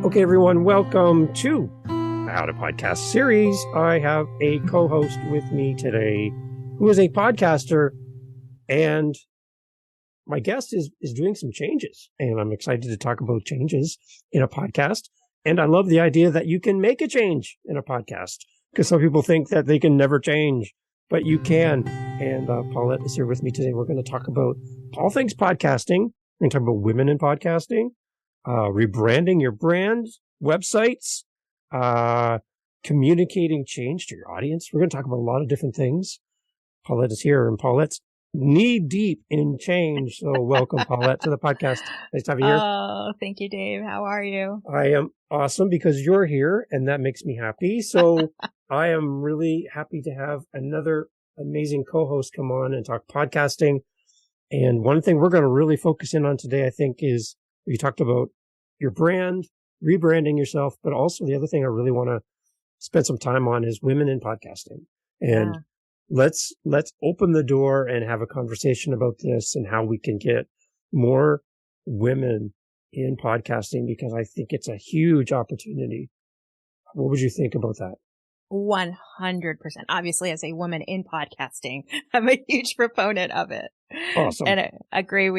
Okay, everyone, welcome to the How to Podcast series. I have a co-host with me today who is a podcaster, and my guest is doing some changes, and I'm excited to talk about changes in a podcast. And I love the idea that you can make a change in a podcast, because some people think that they can never change, but you can. And Paulette is here with me today. We're going to talk about all things podcasting. We're going to talk about women in podcasting, rebranding your brand, websites, communicating change to your audience. We're going to talk about a lot of different things. Paulette is here, and Paulette's knee deep in change. So welcome, Paulette, to the podcast. Nice to have you here. Oh, thank you, Dave. How are you? I am awesome because you're here, and that makes me happy. So I am really happy to have another amazing co-host come on and talk podcasting. And one thing we're going to really focus in on today, I think, is you talked about your brand, rebranding yourself, but also the other thing I really want to spend some time on is women in podcasting. And let's open the door and have a conversation about this and how we can get more women in podcasting, because I think it's a huge opportunity. What would you think about that? 100%. Obviously, as a woman in podcasting, I'm a huge proponent of it. Awesome. And I agree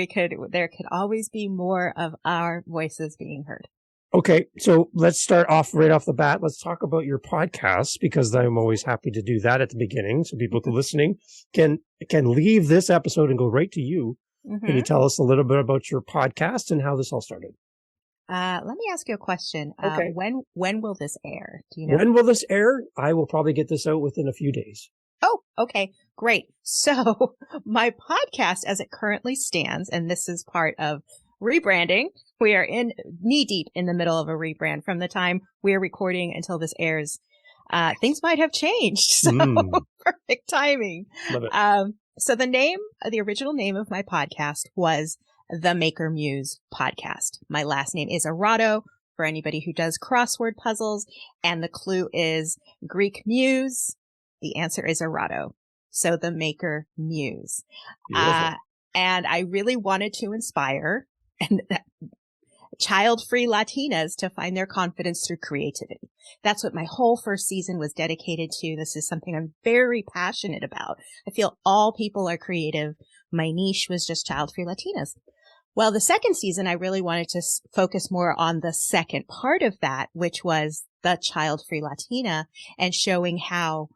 there could always be more of our voices being heard. Okay, so let's start off right off the bat. Let's talk about your podcast, because I'm always happy to do that at the beginning, so people listening can leave this episode and go right to you. Mm-hmm. Can you tell us a little bit about your podcast and how this all started? Let me ask you a question. Okay. When will this air? Do you know? When will this air? I will probably get this out within a few days. Oh, okay, great. So my podcast, as it currently stands, and this is part of rebranding. We are knee deep in the middle of a rebrand. From the time we're recording until this airs, things might have changed. So perfect timing. Love it. So the original name of my podcast was the Maker Muse Podcast. My last name is Erato for anybody who does crossword puzzles. And the clue is Greek muse. The answer is Erato. So the Maker Muse. And I really wanted to inspire child-free Latinas to find their confidence through creativity. That's what my whole first season was dedicated to. This is something I'm very passionate about. I feel all people are creative. My niche was just child-free Latinas. Well, the second season, I really wanted to focus more on the second part of that, which was the child-free Latina, and showing how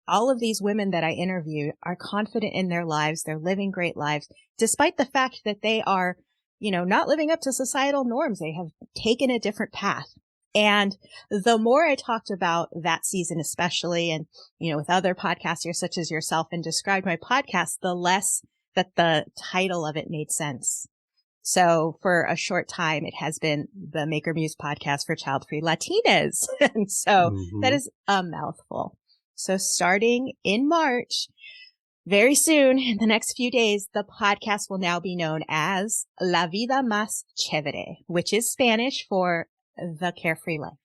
all of these women that I interviewed are confident in their lives. They're living great lives, despite the fact that they are, not living up to societal norms. They have taken a different path. And the more I talked about that season, especially, and, with other podcasters such as yourself, and described my podcast, the less that the title of it made sense. So for a short time, it has been the Maker Muse Podcast for Child-Free Latinas. And so that is a mouthful. So starting in March, very soon, in the next few days, the podcast will now be known as La Vida Más Chévere, which is Spanish for the carefree life.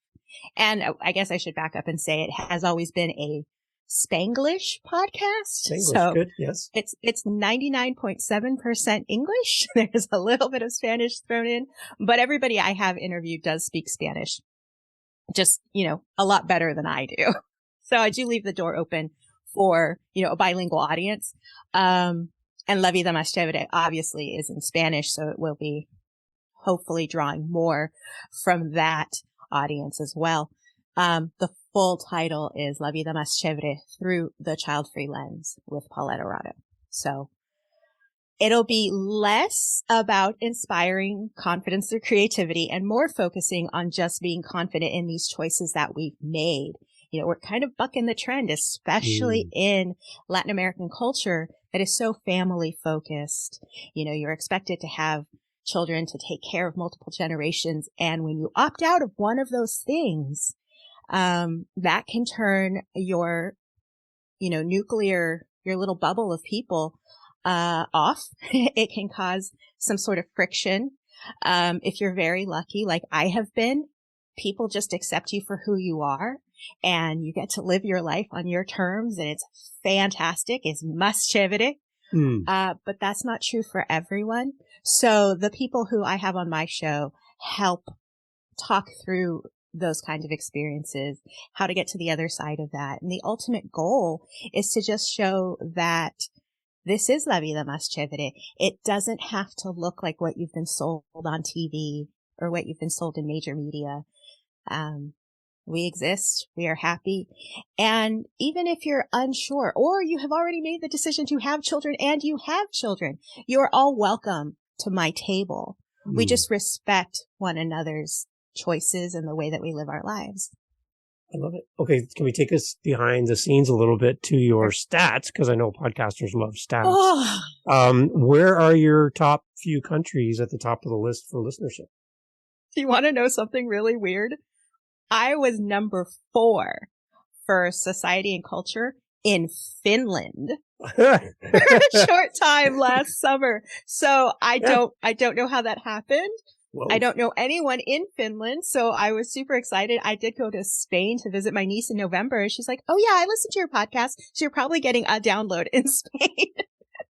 And I guess I should back up and say it has always been a Spanglish podcast. Spanglish, good, yes. It's 99.7% English. There's a little bit of Spanish thrown in, but everybody I have interviewed does speak Spanish. Just, a lot better than I do. So I do leave the door open for, a bilingual audience. And La Vida Más Chévere obviously is in Spanish, so it will be hopefully drawing more from that audience as well. The full title is La Vida Más Chévere Through the Child-Free Lens with Paulette Erato. So it'll be less about inspiring confidence through creativity and more focusing on just being confident in these choices that we've made. We're kind of bucking the trend, especially in Latin American culture that is so family focused. You're expected to have children to take care of multiple generations. And when you opt out of one of those things, that can turn your, your little bubble of people, off. It can cause some sort of friction. If you're very lucky, like I have been, people just accept you for who you are. And you get to live your life on your terms, and it's fantastic. It's más chévere. But that's not true for everyone. So the people who I have on my show help talk through those kinds of experiences, how to get to the other side of that. And the ultimate goal is to just show that this is la vida más chévere. It doesn't have to look like what you've been sold on TV or what you've been sold in major media. We exist. We are happy. And even if you're unsure, or you have already made the decision to have children and you have children, you are all welcome to my table. We just respect one another's choices and the way that we live our lives. I love it. Okay, can we take us behind the scenes a little bit to your stats? Because I know podcasters love stats. Oh. Where are your top few countries at the top of the list for listenership? Do you want to know something really weird? I was number 4 for society and culture in Finland for a short time last summer. So I don't know how that happened. Whoa. I don't know anyone in Finland, so I was super excited. I did go to Spain to visit my niece in November. She's like, "Oh yeah, I listened to your podcast, so you're probably getting a download in Spain."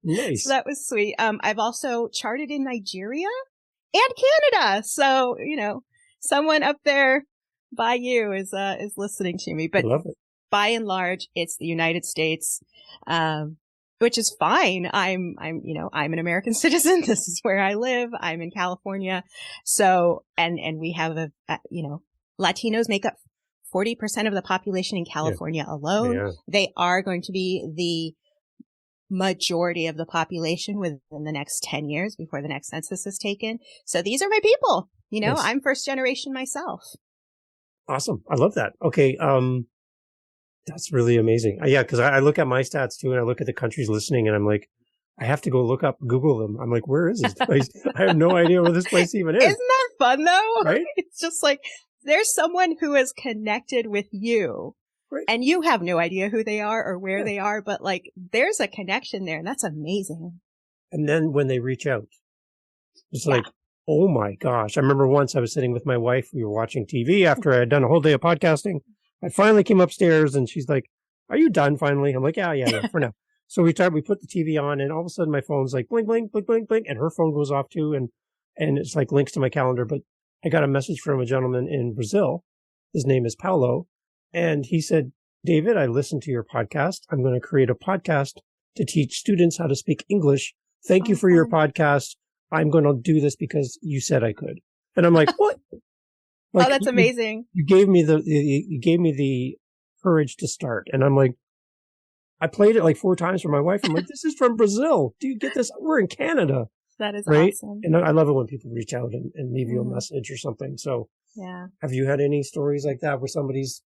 Nice. So that was sweet. I've also charted in Nigeria and Canada, so someone up there by you is listening to me. But I love it. By and large, it's the United States. Which is fine. I'm an American citizen. This is where I live. I'm in California. So, and we have Latinos make up 40% of the population in California alone. Yeah. They are going to be the majority of the population within the next 10 years before the next census is taken. So these are my people. Yes. I'm first generation myself. Awesome. I love that. Okay. That's really amazing. Yeah, because I look at my stats too, and I look at the countries listening, and I'm like, I have to go Google them. I'm like, where is this place? I have no idea where this place even is. Isn't that fun though? Right? It's just like, there's someone who is connected with you, right, and you have no idea who they are or where they are, but like, there's a connection there, and that's amazing. And then when they reach out, it's like, oh my gosh. I remember once I was sitting with my wife, we were watching TV after I had done a whole day of podcasting. I finally came upstairs and she's like, "Are you done finally?" I'm like, yeah, for now. So we put the TV on, and all of a sudden my phone's like, bling, bling, bling, bling, bling. And her phone goes off too. And it's like links to my calendar. But I got a message from a gentleman in Brazil. His name is Paulo. And he said, "David, I listened to your podcast. I'm going to create a podcast to teach students how to speak English. Thank you for your podcast. I'm going to do this because you said I could." And I'm like, what? Like, that's amazing. You gave me the courage to start. And I'm like, I played it like 4 times for my wife. I'm like, this is from Brazil. Do you get this? We're in Canada. That is right? Awesome. And I love it when people reach out and leave you a message or something. So yeah. Have you had any stories like that where somebody's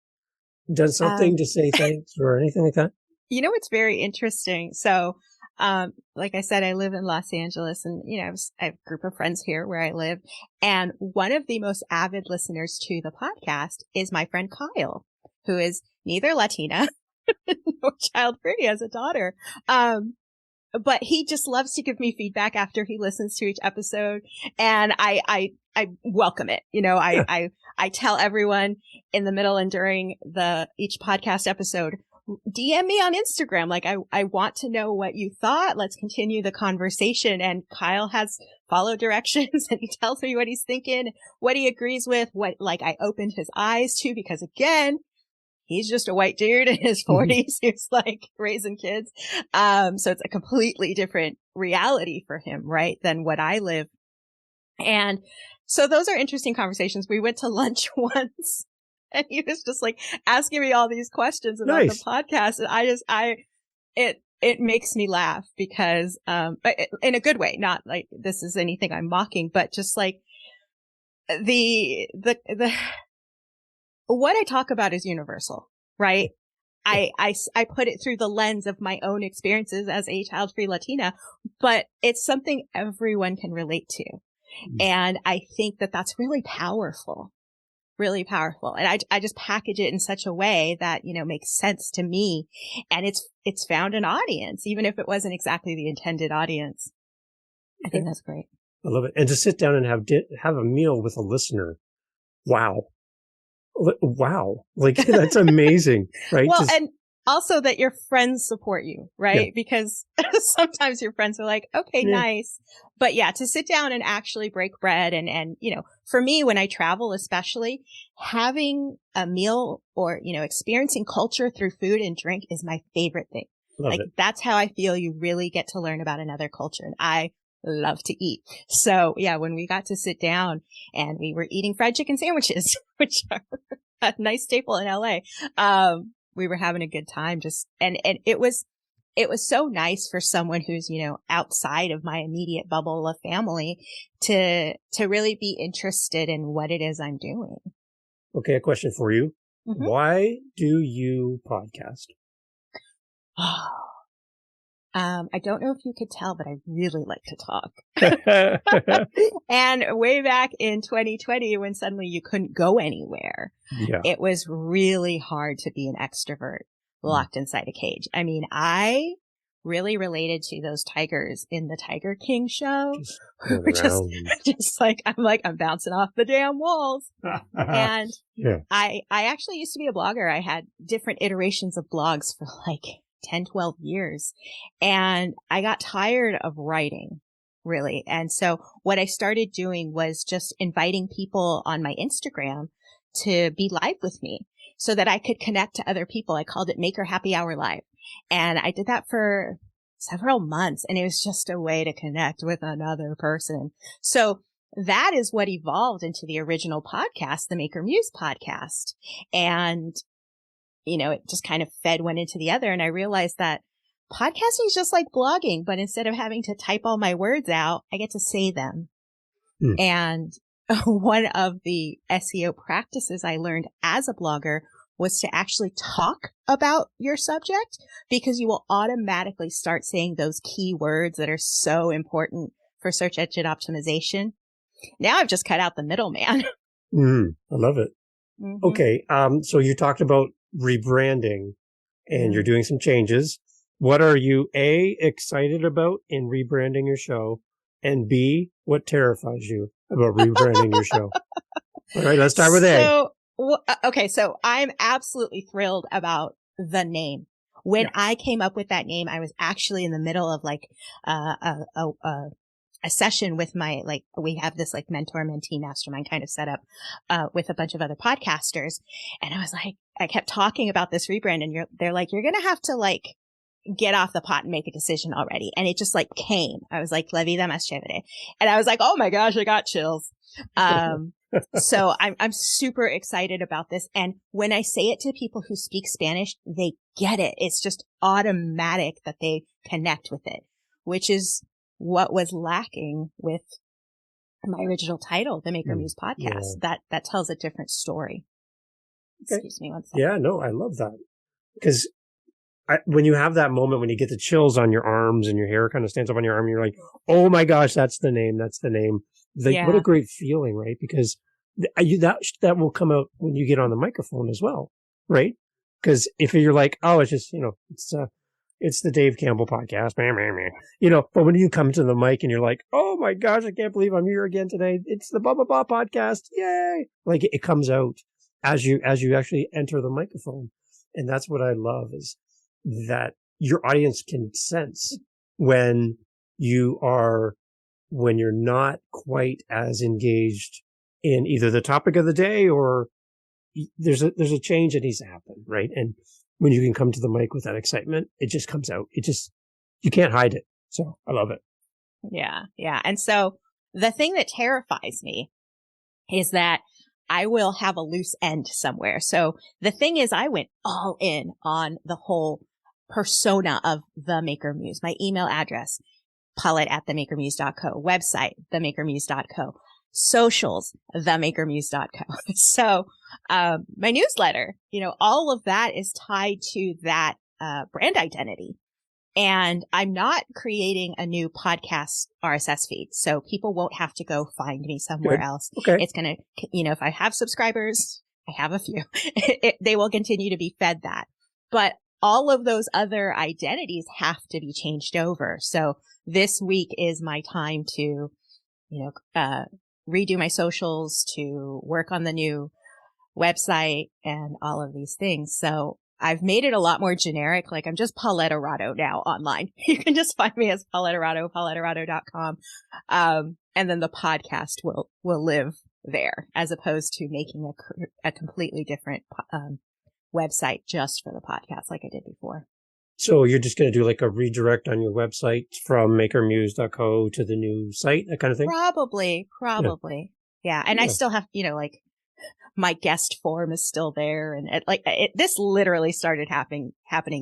done something to say thanks or anything like that? It's very interesting. So, like I said, I live in Los Angeles, and, I have a group of friends here where I live. And one of the most avid listeners to the podcast is my friend Kyle, who is neither Latina nor childfree, has a daughter. But he just loves to give me feedback after he listens to each episode. And I welcome it. I tell everyone in the middle and during each podcast episode, DM me on Instagram. Like, I want to know what you thought. Let's continue the conversation. And Kyle has follow directions, and he tells me what he's thinking, what he agrees with, what, like, I opened his eyes to, because again, he's just a white dude in his 40s who's like raising kids. So it's a completely different reality for him, right, than what I live. And so those are interesting conversations. We went to lunch once, and he was just like asking me all these questions about the podcast. And it makes me laugh because, in a good way, not like this is anything I'm mocking, but just like the what I talk about is universal, right? I put it through the lens of my own experiences as a child-free Latina, but it's something everyone can relate to. And I think that that's really powerful. Really powerful. And I just package it in such a way that, makes sense to me. And it's found an audience, even if it wasn't exactly the intended audience. I think that's great. I love it. And to sit down and have a meal with a listener. Wow. Like, that's amazing. Right. Well, and also that your friends support you, right? Yeah. Because sometimes your friends are like, okay, Yeah. nice. But yeah, to sit down and actually break bread and, for me, when I travel, especially having a meal or, experiencing culture through food and drink is my favorite thing. Love Like it. that's how I feel you really get to learn about another culture. And I love to eat. So yeah, when we got to sit down and we were eating fried chicken sandwiches, which are a nice staple in LA, we were having a good time and it was so nice for someone who's, outside of my immediate bubble of family to really be interested in what it is I'm doing. Okay. A question for you. Mm-hmm. Why do you podcast? I don't know if you could tell, but I really like to talk. And way back in 2020, when suddenly you couldn't go anywhere, it was really hard to be an extrovert locked inside a cage. I mean, I really related to those tigers in the Tiger King show. Just like, I'm bouncing off the damn walls. And I actually used to be a blogger. I had different iterations of blogs for like 10, 12 years. And I got tired of writing, really. And so what I started doing was just inviting people on my Instagram to be live with me so that I could connect to other people. I called it Maker Happy Hour Live. And I did that for several months. And it was just a way to connect with another person. So that is what evolved into the original podcast, the Maker Muse podcast. And it just kind of fed one into the other. And I realized that podcasting is just like blogging, but instead of having to type all my words out, I get to say them. And one of the SEO practices I learned as a blogger was to actually talk about your subject, because you will automatically start saying those key words that are so important for search engine optimization. Now I've just cut out the middleman. I love it. Mm-hmm. Okay. So you talked about rebranding and you're doing some changes. What are you A, excited about in rebranding your show? And B, what terrifies you about rebranding your show? All right, let's start with A. Okay, so I'm absolutely thrilled about the name. When I came up with that name, I was actually in the middle of like a session with we have this like mentor-mentee mastermind kind of set up with a bunch of other podcasters. And I was like, I kept talking about this rebrand and they're like, you're going to have to like get off the pot and make a decision already. And it just like came. I was like, la vida más chévere. And I was like, oh my gosh, I got chills. So I'm super excited about this. And when I say it to people who speak Spanish, they get it. It's just automatic that they connect with it, which is what was lacking with my original title, the Maker Muse podcast. That tells a different story. Okay. Excuse me one second. Yeah, no, I love that. Because when you have that moment, when you get the chills on your arms and your hair kind of stands up on your arm, and you're like, oh my gosh, that's the name. That's the name. What a great feeling, right? Because that will come out when you get on the microphone as well, right? Because if you're like, oh, it's just, it's the Dave Campbell podcast, but when you come to the mic and you're like, oh my gosh, I can't believe I'm here again today. It's the blah, blah, blah podcast. Yay. Like it comes out as you actually enter the microphone. And that's what I love, is that your audience can sense when you're not quite as engaged in either the topic of the day or there's a change that needs to happen, right? And when you can come to the mic with that excitement, it just comes out. You can't hide it. So I love it. Yeah. Yeah. And so the thing that terrifies me is that I will have a loose end somewhere. So the thing is, I went all in on the whole persona of the Maker Muse, my email address, Paulette@themakermuse.co, website, themakermuse.co, socials, themakermuse.co. So, my newsletter, all of that is tied to that, brand identity. And I'm not creating a new podcast RSS feed. So people won't have to go find me somewhere else. Okay. It's going to, if I have subscribers, I have a few, they will continue to be fed that. But all of those other identities have to be changed over. So this week is my time to, redo my socials, to work on the new website and all of these things. So I've made it a lot more generic. Like I'm just Paulette Erato now online. You can just find me as Paulette Erato, PauletteErato.com. And then the podcast will live there as opposed to making a completely different, website just for the podcast like I did before. So you're just going to do like a redirect on your website from makermuse.co to the new site, that kind of thing? Probably. Yeah. And I still have, like my guest form is still there. And this literally started happening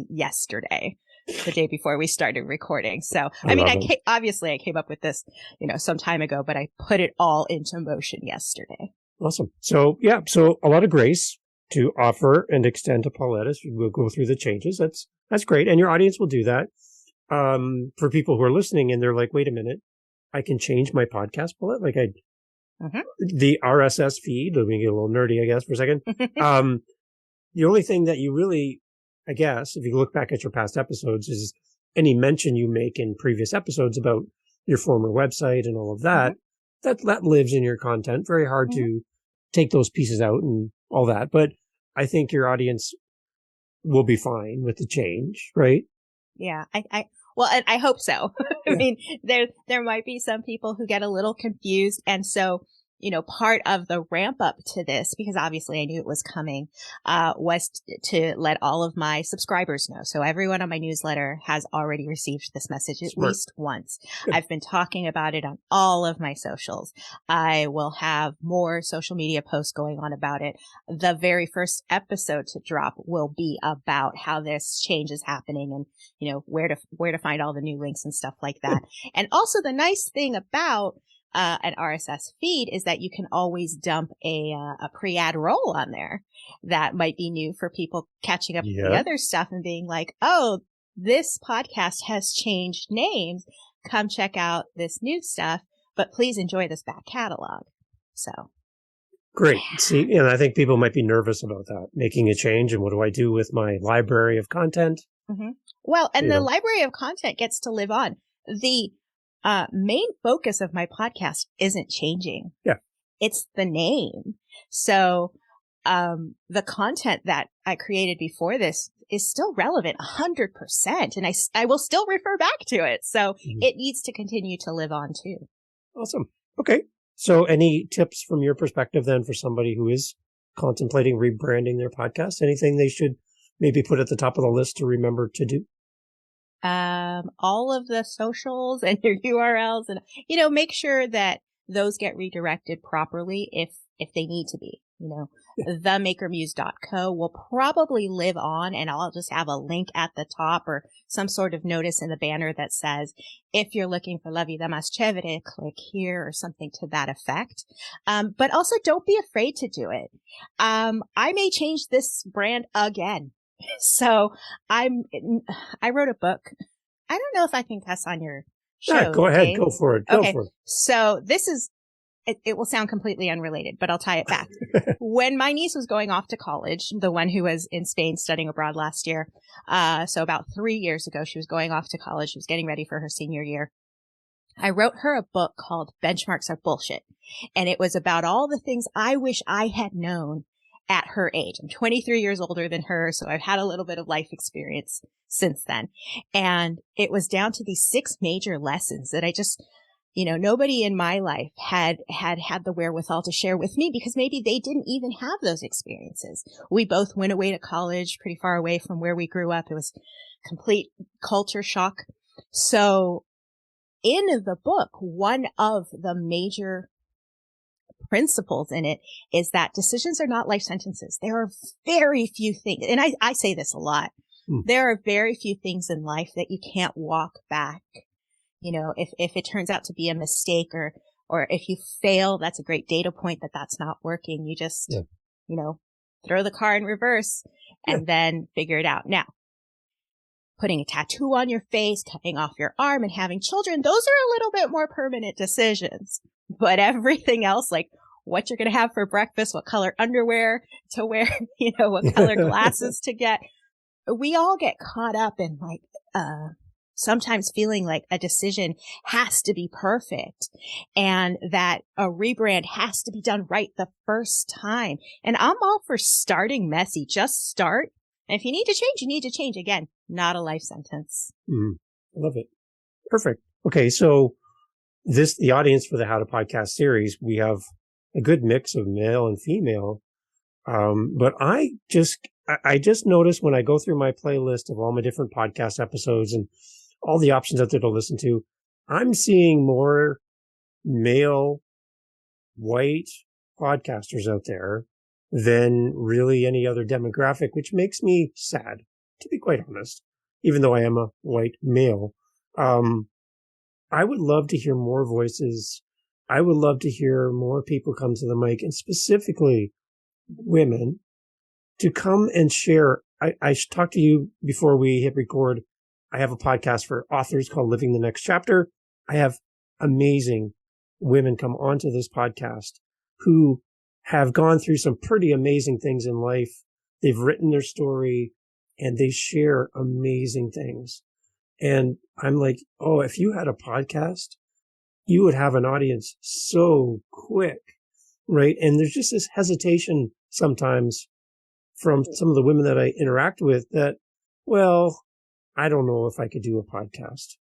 yesterday, the day before we started recording. So, obviously I came up with this, some time ago, but I put it all into motion yesterday. Awesome. So a lot of grace to offer and extend to Paulette as we'll go through the changes. That's great. And your audience will do that. For people who are listening and they're like, wait a minute, I can change my podcast, Paulette? Like the RSS feed, let me get a little nerdy, I guess, for a second. The only thing that you really, I guess, if you look back at your past episodes, is any mention you make in previous episodes about your former website and all of that, that lives in your content. Very hard to take those pieces out and all that. But I think your audience will be fine with the change, right? Yeah, well, and I hope so. I mean, there might be some people who get a little confused. And so, part of the ramp up to this, because obviously I knew it was coming, was to let all of my subscribers know. So everyone on my newsletter has already received this message at least once. Good. I've been talking about it on all of my socials. I will have more social media posts going on about it. The very first episode to drop will be about how this change is happening and, where to find all the new links and stuff like that. And also the nice thing about an RSS feed is that you can always dump a pre-ad roll on there that might be new for people catching up with the other stuff and being like, oh, this podcast has changed names. Come check out this new stuff, but please enjoy this back catalog. So. Great. See, and I think people might be nervous about that, making a change. And what do I do with my library of content? Mm-hmm. Well, and the library of content gets to live on. The main focus of my podcast isn't changing. Yeah. It's the name. So, the content that I created before this is still relevant 100%. And I will still refer back to it. So it needs to continue to live on too. Awesome. Okay. So any tips from your perspective then for somebody who is contemplating rebranding their podcast? Anything they should maybe put at the top of the list to remember to do? All of the socials and your URLs and, make sure that those get redirected properly if they need to be, themakermuse.co will probably live on, and I'll just have a link at the top or some sort of notice in the banner that says, if you're looking for La Vida Más Chévere, click here or something to that effect. But also don't be afraid to do it. I may change this brand again. So I wrote a book. I don't know if I can cuss on your show. Yeah, go ahead. Dave. Go for it. Go for it. So this is, it will sound completely unrelated, but I'll tie it back. When my niece was going off to college, the one who was in Spain studying abroad last year, so about 3 years ago, she was going off to college. She was getting ready for her senior year. I wrote her a book called Benchmarks Are Bullshit. And it was about all the things I wish I had known at her age. I'm 23 years older than her, so I've had a little bit of life experience since then. And it was down to these 6 major lessons that I just, nobody in my life had the wherewithal to share with me because maybe they didn't even have those experiences. We both went away to college pretty far away from where we grew up. It was complete culture shock. So in the book, one of the major principles in it is that decisions are not life sentences. There are very few things, and I say this a lot. There are very few things in life that you can't walk back. If it turns out to be a mistake or if you fail, that's a great data point that that's not working. You just, throw the car in reverse and then figure it out. Now, putting a tattoo on your face, cutting off your arm and having children, those are a little bit more permanent decisions. But everything else, like what you're going to have for breakfast, what color underwear to wear, what color glasses to get. We all get caught up in sometimes feeling like a decision has to be perfect and that a rebrand has to be done right the first time. And I'm all for starting messy. Just start And if you need to change, you need to change. Again, not a life sentence. I love it. Perfect. Okay. So the audience for the How to Podcast series, we have a good mix of male and female. But I just noticed when I go through my playlist of all my different podcast episodes and all the options out there to listen to, I'm seeing more male, white podcasters out there than really any other demographic, which makes me sad, to be quite honest, even though I am a white male. I would love to hear more voices. I would love to hear more people come to the mic, and specifically women, to come and share. I talked to you before we hit record. I have a podcast for authors called Living the Next Chapter. I have amazing women come onto this podcast who have gone through some pretty amazing things in life. They've written their story and they share amazing things. And I'm like, oh, if you had a podcast, you would have an audience so quick, right? And there's just this hesitation sometimes from some of the women that I interact with that, well, I don't know if I could do a podcast.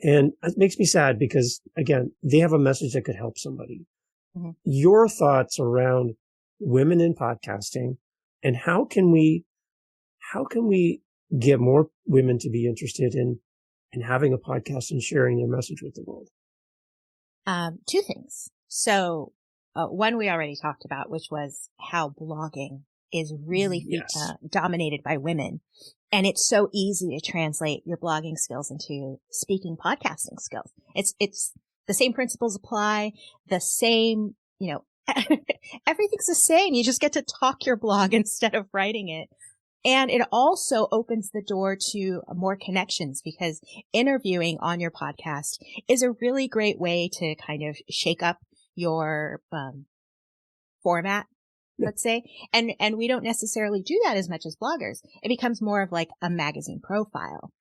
And it makes me sad because, again, they have a message that could help somebody. Mm-hmm. Your thoughts around women in podcasting and how can we get more women to be interested in having a podcast and sharing their message with the world? Two things. So one we already talked about, which was how blogging is really dominated by women. And it's so easy to translate your blogging skills into speaking podcasting skills. It's the same principles apply, the same, everything's the same. You just get to talk your blog instead of writing it. And it also opens the door to more connections because interviewing on your podcast is a really great way to kind of shake up your format, let's say. And we don't necessarily do that as much as bloggers. It becomes more of like a magazine profile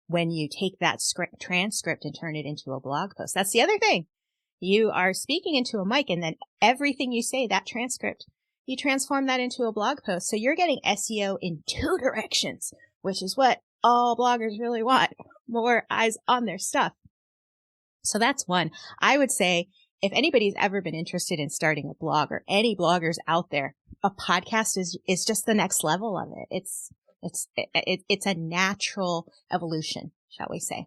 when you take that transcript and turn it into a blog post. That's the other thing. You are speaking into a mic and then everything you say, that transcript, you transform that into a blog post. So you're getting SEO in two directions, which is what all bloggers really want, more eyes on their stuff. So that's one. I would say if anybody's ever been interested in starting a blog or any bloggers out there, a podcast is just the next level of it. It's a natural evolution, shall we say.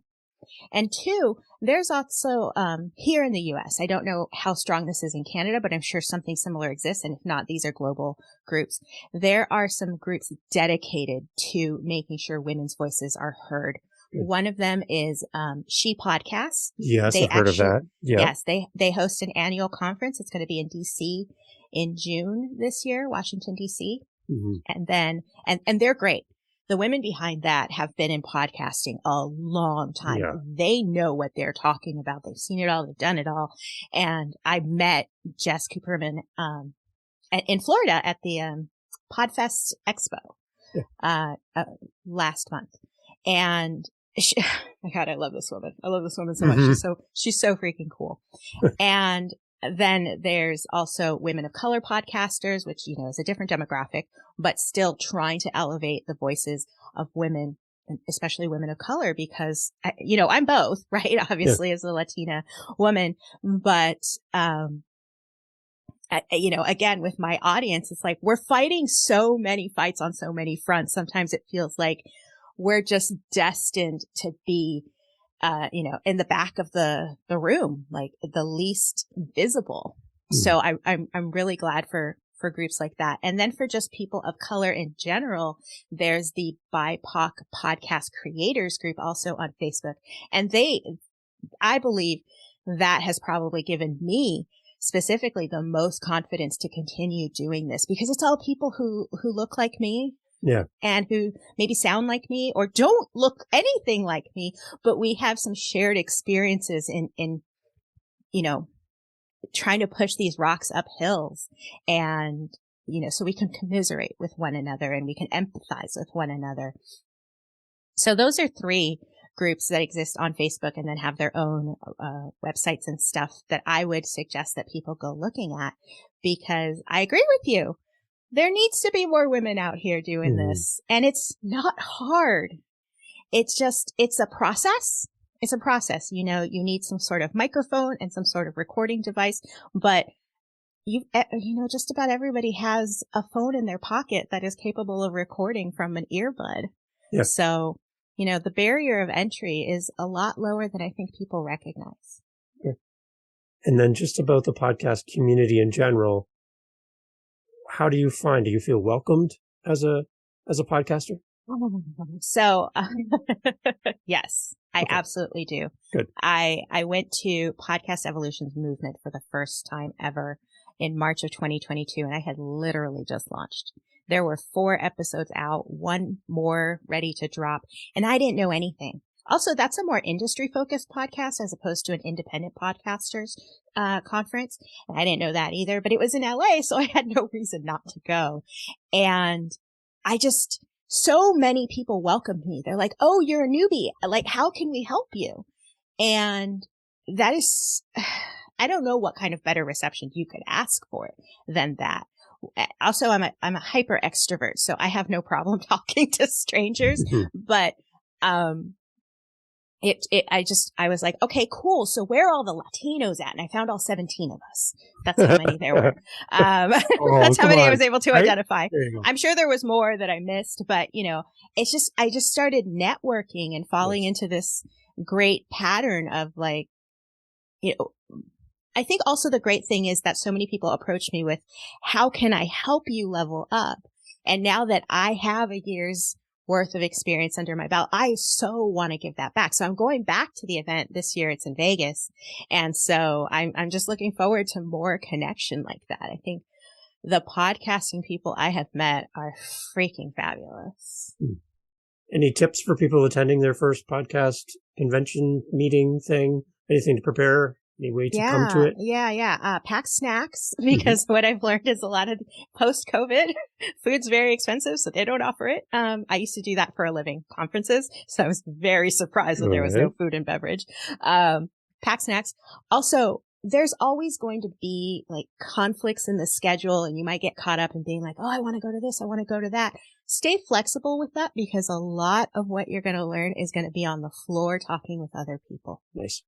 And two, there's also, here in the US, I don't know how strong this is in Canada, but I'm sure something similar exists. And if not, these are global groups. There are some groups dedicated to making sure women's voices are heard. One of them is, She Podcasts. Yes, I've heard of that. Yep. Yes, they host an annual conference. It's going to be in DC in June this year, Washington, DC. Mm-hmm. And then, and they're great. The women behind that have been in podcasting a long time. Yeah. They know what they're talking about. They've seen it all. They've done it all. And I met Jess Cooperman in Florida at the Podfest Expo last month. And my God, I love this woman. I love this woman so much. She's so freaking cool. And then there's also women of color podcasters, which, is a different demographic, but still trying to elevate the voices of women, especially women of color, because, I'm both, right? Obviously, as a Latina woman, but, again, with my audience, it's like we're fighting so many fights on so many fronts. Sometimes it feels like we're just destined to be in the back of the room, like the least visible. So I'm really glad for groups like that. And then for just people of color in general, there's the BIPOC podcast creators group also on Facebook. And I believe that has probably given me specifically the most confidence to continue doing this because it's all people who look like me. Yeah. And who maybe sound like me or don't look anything like me, but we have some shared experiences in trying to push these rocks up hills and, so we can commiserate with one another and we can empathize with one another. So those are three groups that exist on Facebook and then have their own websites and stuff that I would suggest that people go looking at because I agree with you. There needs to be more women out here doing this. And it's not hard. It's a process. It's a process. You know, you need some sort of microphone and some sort of recording device, but just about everybody has a phone in their pocket that is capable of recording from an earbud. Yeah. So, you know, the barrier of entry is a lot lower than I think people recognize. Yeah. And then just about the podcast community in general, how do you feel welcomed as a podcaster? So, yes, I absolutely do. Good. I went to Podcast Evolution's movement for the first time ever in March of 2022, and I had literally just launched. There were 4 episodes out, 1 more ready to drop, and I didn't know anything. Also, that's a more industry-focused podcast as opposed to an independent podcasters conference. And I didn't know that either, but it was in LA, so I had no reason not to go. And so many people welcomed me. They're like, "Oh, you're a newbie. Like, how can we help you?" And that is, I don't know what kind of better reception you could ask for than that. Also, I'm a hyper extrovert, so I have no problem talking to strangers, but, I was like, okay, cool. So where are all the Latinos at? And I found all 17 of us. That's how many there were. That's how many I was able to identify. I'm sure there was more that I missed, but you know, I just started networking and falling into this great pattern of like, you know, I think also the great thing is that so many people approach me with, how can I help you level up? And now that I have a year's worth of experience under my belt, I so want to give that back. So I'm going back to the event this year. It's in Vegas. And so I'm just looking forward to more connection like that. I think the podcasting people I have met are freaking fabulous. Any tips for people attending their first podcast convention meeting thing? Anything to prepare? Any way to come to it? Yeah. Pack snacks, because what I've learned is a lot of post-COVID food's very expensive, so they don't offer it. I used to do that for a living, conferences, so I was very surprised when there was no food and beverage. Pack snacks. Also, there's always going to be like conflicts in the schedule, and you might get caught up in being like, oh, I want to go to this, I want to go to that. Stay flexible with that, because a lot of what you're going to learn is going to be on the floor talking with other people. Nice.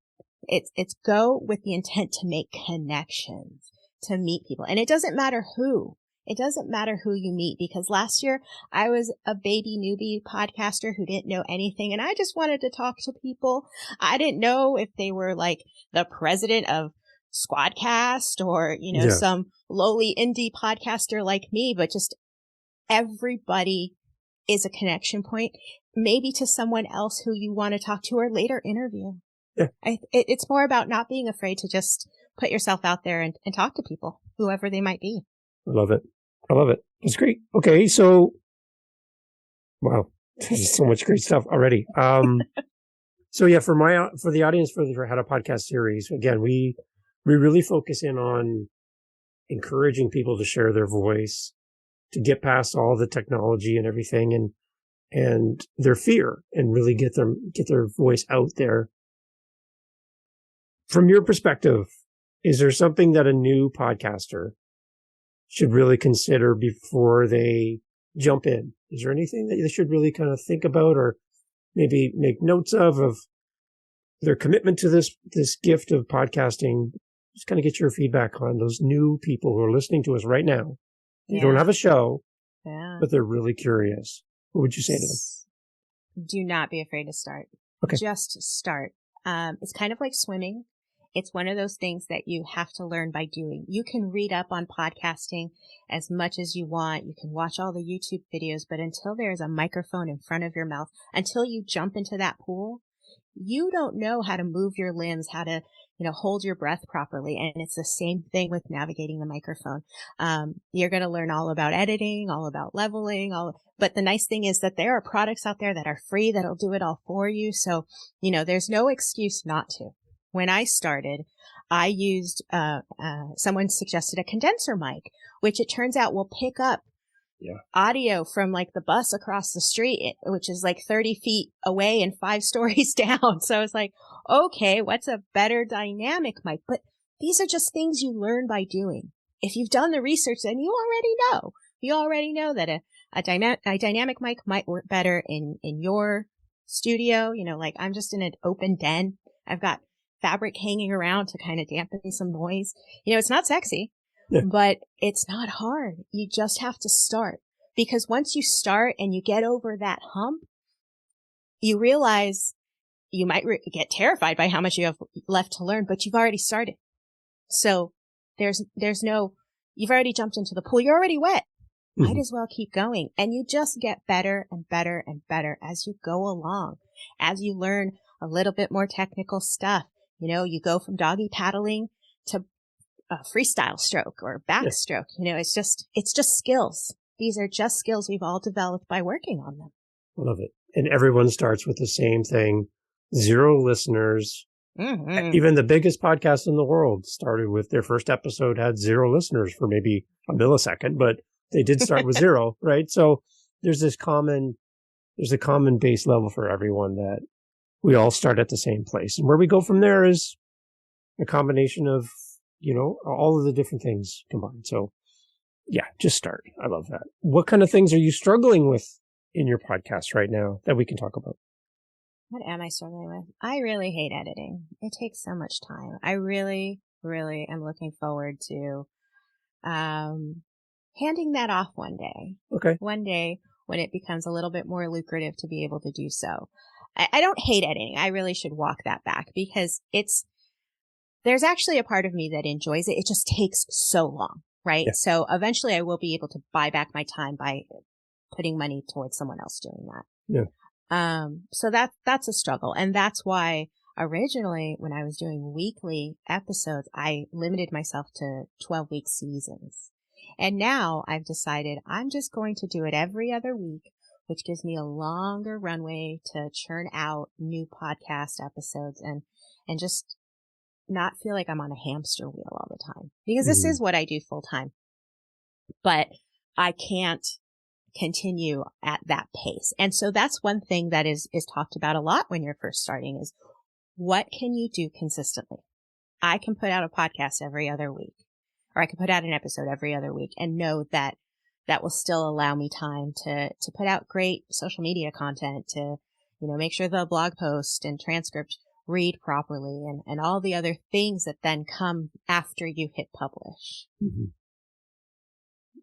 It's go with the intent to make connections, to meet people. And it doesn't matter who. It doesn't matter who you meet, because last year I was a baby newbie podcaster who didn't know anything, and I just wanted to talk to people. I didn't know if they were like the president of Squadcast or, you know, some lowly indie podcaster like me, but just everybody is a connection point, maybe to someone else who you want to talk to or later interview. Yeah. It's more about not being afraid to just put yourself out there and talk to people, whoever they might be. I love it. It's great. Okay. So, wow, there's so much great stuff already. So yeah, for the audience, for How to Podcast series, again, we really focus in on encouraging people to share their voice, to get past all the technology and everything and their fear, and really get their voice out there. From your perspective, is there something that a new podcaster should really consider before they jump in? Is there anything that they should really kind of think about, or maybe make notes of their commitment to this gift of podcasting? Just kind of get your feedback on those new people who are listening to us right now. They don't have a show, but they're really curious. What would you say to them? Do not be afraid to start. Okay. Just start. It's kind of like swimming. It's one of those things that you have to learn by doing. You can read up on podcasting as much as you want. You can watch all the YouTube videos, but until there's a microphone in front of your mouth, until you jump into that pool, you don't know how to move your limbs, how to, you know, hold your breath properly. And it's the same thing with navigating the microphone. You're going to learn all about editing, all about leveling, but the nice thing is that there are products out there that are free that'll do it all for you. So, you know, there's no excuse not to. When I started, I used, someone suggested a condenser mic, which it turns out will pick up audio from like the bus across the street, which is like 30 feet away and 5 stories down. So I was like, okay, what's a better dynamic mic? But these are just things you learn by doing. If you've done the research, then you already know. You already know that a dynamic mic might work better in your studio. Like I'm just in an open den. I've got fabric hanging around to kind of dampen some noise. It's not sexy, but it's not hard. You just have to start, because once you start and you get over that hump, you realize you might get terrified by how much you have left to learn, but you've already started. So there's no, you've already jumped into the pool. You're already wet. Might as well keep going. And you just get better and better and better as you go along, as you learn a little bit more technical stuff. You go from doggy paddling to a freestyle stroke or backstroke. It's just skills. These are just skills we've all developed by working on them. I love it. And everyone starts with the same thing. 0 listeners. Mm-hmm. Even the biggest podcast in the world started with their first episode had 0 listeners for maybe a millisecond, but they did start with 0, right? So there's a common base level for everyone that we all start at the same place. And where we go from there is a combination of, all of the different things combined. So yeah, just start. I love that. What kind of things are you struggling with in your podcast right now that we can talk about? What am I struggling with? I really hate editing. It takes so much time. I really, really am looking forward to handing that off one day. Okay. One day when it becomes a little bit more lucrative to be able to do so. I don't hate editing. I really should walk that back, because there's actually a part of me that enjoys it. It just takes so long, right? Yeah. So eventually I will be able to buy back my time by putting money towards someone else doing that. Yeah. So that's a struggle. And that's why originally when I was doing weekly episodes, I limited myself to 12-week seasons. And now I've decided I'm just going to do it every other week, which gives me a longer runway to churn out new podcast episodes and just not feel like I'm on a hamster wheel all the time, because this is what I do full time, but I can't continue at that pace. And so that's one thing that is talked about a lot when you're first starting is, what can you do consistently? I can put out a podcast every other week, or I can put out an episode every other week and know that that will still allow me time to put out great social media content, to, make sure the blog post and transcript read properly, and all the other things that then come after you hit publish. Mm-hmm.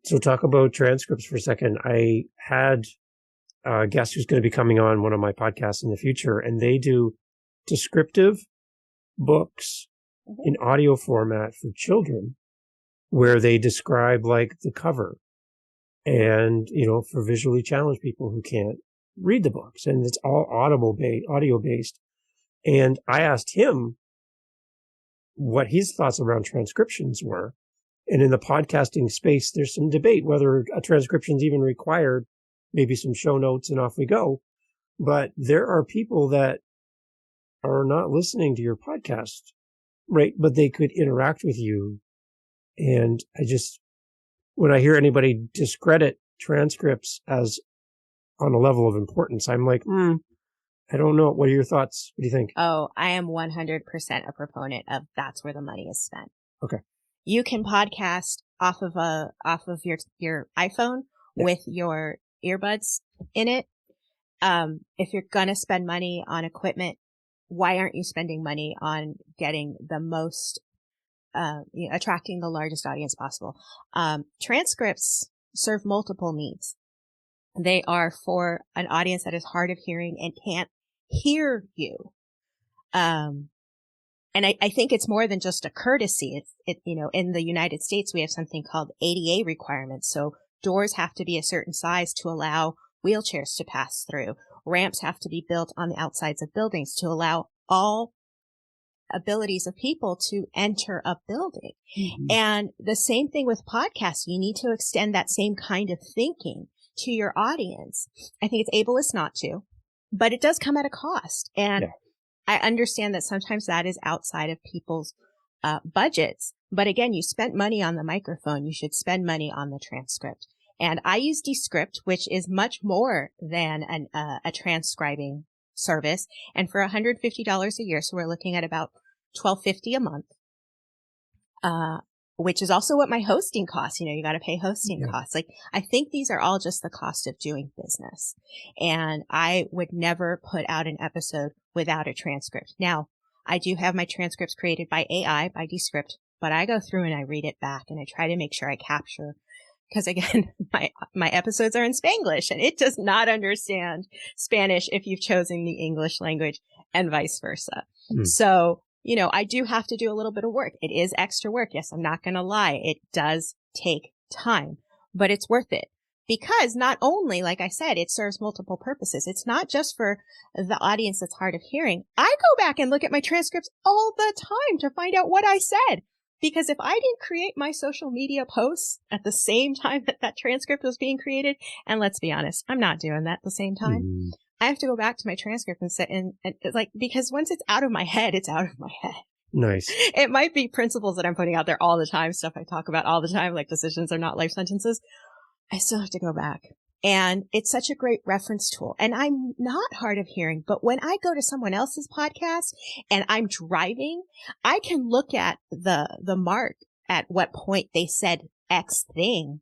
So talk about transcripts for a second. I had a guest who's going to be coming on one of my podcasts in the future, and they do descriptive books in audio format for children, where they describe like the cover, and, for visually challenged people who can't read the books, and it's all audio based. And I asked him what his thoughts around transcriptions were. And in the podcasting space, there's some debate whether a transcription is even required, maybe some show notes and off we go. But there are people that are not listening to your podcast, right? But they could interact with you. And when I hear anybody discredit transcripts as on a level of importance, I'm like, I don't know. What are your thoughts? What do you think? Oh, I am 100% a proponent of that's where the money is spent. Okay. You can podcast off of your iPhone with your earbuds in it. If you're going to spend money on equipment, why aren't you spending money on getting the most, attracting the largest audience possible? Transcripts serve multiple needs. They are for an audience that is hard of hearing and can't hear you. And I think it's more than just a courtesy. In the United States, we have something called ADA requirements. So doors have to be a certain size to allow wheelchairs to pass through. Ramps have to be built on the outsides of buildings to allow all abilities of people to enter a building. Mm-hmm. And the same thing with podcasts. You need to extend that same kind of thinking to your audience. I think it's ableist not to, but it does come at a cost. And I understand that sometimes that is outside of people's budgets. But again, you spent money on the microphone. You should spend money on the transcript. And I use Descript, which is much more than a transcribing service. And for $150 a year, so we're looking at about $12.50 a month. which is also what my hosting costs. You got to pay hosting costs. Like, I think these are all just the cost of doing business. And I would never put out an episode without a transcript. Now, I do have my transcripts created by AI, by Descript, but I go through and I read it back and I try to make sure I capture, because again, my episodes are in Spanglish and it does not understand Spanish if you've chosen the English language and vice versa. So, I do have to do a little bit of work. It is extra work. Yes, I'm not going to lie. It does take time, but it's worth it because not only, like I said, it serves multiple purposes. It's not just for the audience that's hard of hearing. I go back and look at my transcripts all the time to find out what I said. Because if I didn't create my social media posts at the same time that transcript was being created, and let's be honest, I'm not doing that at the same time. I have to go back to my transcript and sit and it's like, because once it's out of my head, it's out of my head. Nice. It might be principles that I'm putting out there all the time, stuff I talk about all the time, like decisions are not life sentences. I still have to go back. And it's such a great reference tool. And I'm not hard of hearing, but when I go to someone else's podcast and I'm driving, I can look at the mark at what point they said X thing.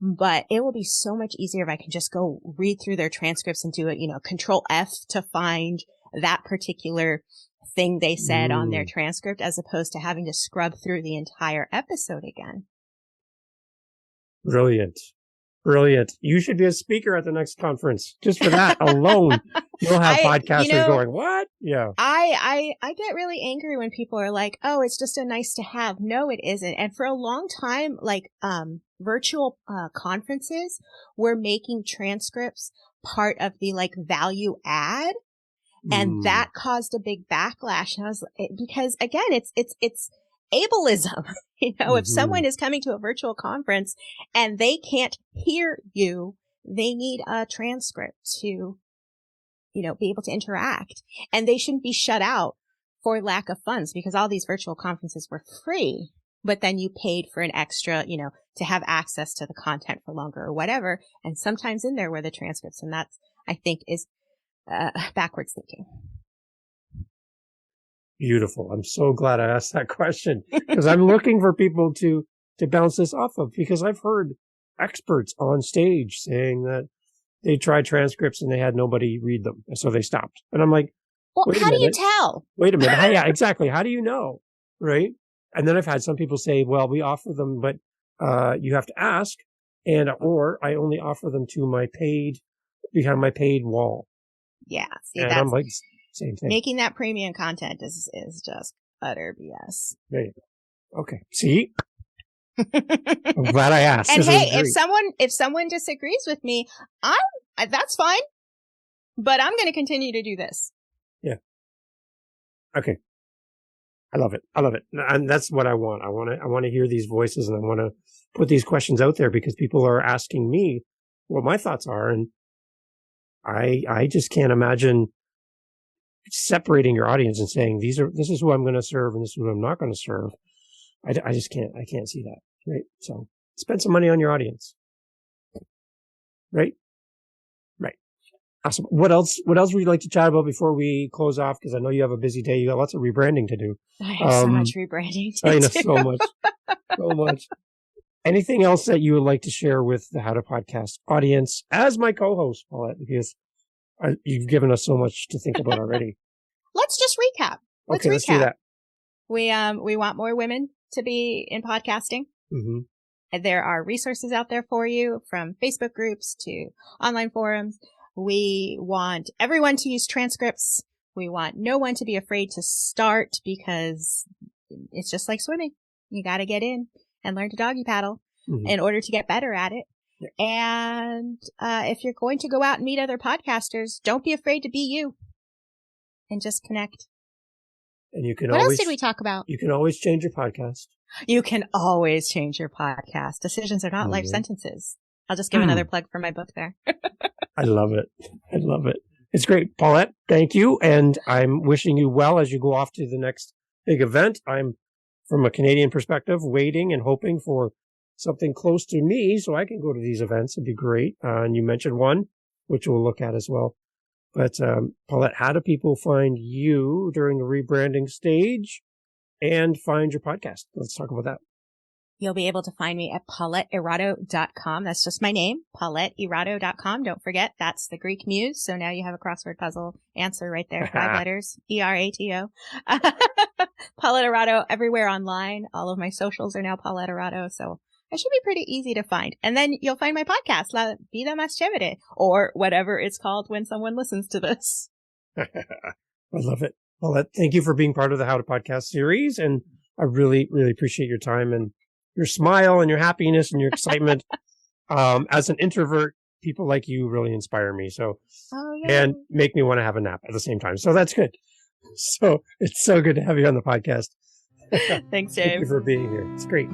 But it will be so much easier if I can just go read through their transcripts and do it, Control F to find that particular thing they said on their transcript, as opposed to having to scrub through the entire episode again. Brilliant. Brilliant. You should be a speaker at the next conference. Just for that alone, you'll have podcasters going, what? Yeah. I get really angry when people are like, oh, it's just a nice to have. No, it isn't. And for a long time, like, virtual, conferences were making transcripts part of the like value add. And that caused a big backlash. And I was because again, it's ableism. If someone is coming to a virtual conference and they can't hear you, they need a transcript to, be able to interact, and they shouldn't be shut out for lack of funds, because all these virtual conferences were free, but then you paid for an extra, to have access to the content for longer or whatever. And sometimes in there were the transcripts, and that's, I think, is backwards thinking. Beautiful. I'm so glad I asked that question, because I'm looking for people to bounce this off of, because I've heard experts on stage saying that they tried transcripts and they had nobody read them, so they stopped. And I'm like, well, how do you tell? Wait a minute. Yeah, exactly. How do you know? Right. And then I've had some people say, well, we offer them, but you have to ask, or I only offer them to behind my paid wall. Yeah. See, and I'm like, same thing. Making that premium content is just utter BS. There you go. Okay. See? I'm glad I asked. And hey, if someone disagrees with me, that's fine. But I'm going to continue to do this. Yeah. Okay. I love it. And that's what I want. I want to hear these voices, and I want to put these questions out there, because people are asking me what my thoughts are. And I just can't imagine separating your audience and saying, this is who I'm going to serve and this is who I'm not going to serve. I just can't see that. Right. So spend some money on your audience. Right. Awesome. What else would you like to chat about before we close off? Because I know you have a busy day. You got lots of rebranding to do. I have so much rebranding to do. I know so much. Anything else that you would like to share with the How to Podcast audience as my co-host, Paulette, because you've given us so much to think about already. Let's just recap. Let's do that. We want more women to be in podcasting. Mm-hmm. There are resources out there for you, from Facebook groups to online forums. We want everyone to use transcripts. We want no one to be afraid to start, because it's just like swimming. You got to get in and learn to doggy paddle in order to get better at it. Yeah. And if you're going to go out and meet other podcasters, don't be afraid to be you and just connect. And you can What else did we talk about? You can always change your podcast. You can always change your podcast. Decisions are not life sentences. I'll just give another plug for my book there. I love it. It's great. Paulette, thank you. And I'm wishing you well as you go off to the next big event. I'm, from a Canadian perspective, waiting and hoping for something close to me so I can go to these events. It'd be great. And you mentioned one, which we'll look at as well. But Paulette, how do people find you during the rebranding stage and find your podcast? Let's talk about that. You'll be able to find me at pauletteerato.com. That's just my name, pauletteerato.com. Don't forget, that's the Greek muse. So now you have a crossword puzzle answer right there. 5 letters, Erato. Paulette Erato everywhere online. All of my socials are now Paulette Erato. So it should be pretty easy to find. And then you'll find my podcast, La Vida Más Chévere, or whatever it's called when someone listens to this. I love it. Paulette, thank you for being part of the How to Podcast series. And I really, really appreciate your time and your smile and your happiness and your excitement. As an introvert, people like you really inspire me. So, and make me want to have a nap at the same time. So that's good. So it's so good to have you on the podcast. Thanks, James. Thank you for being here. It's great.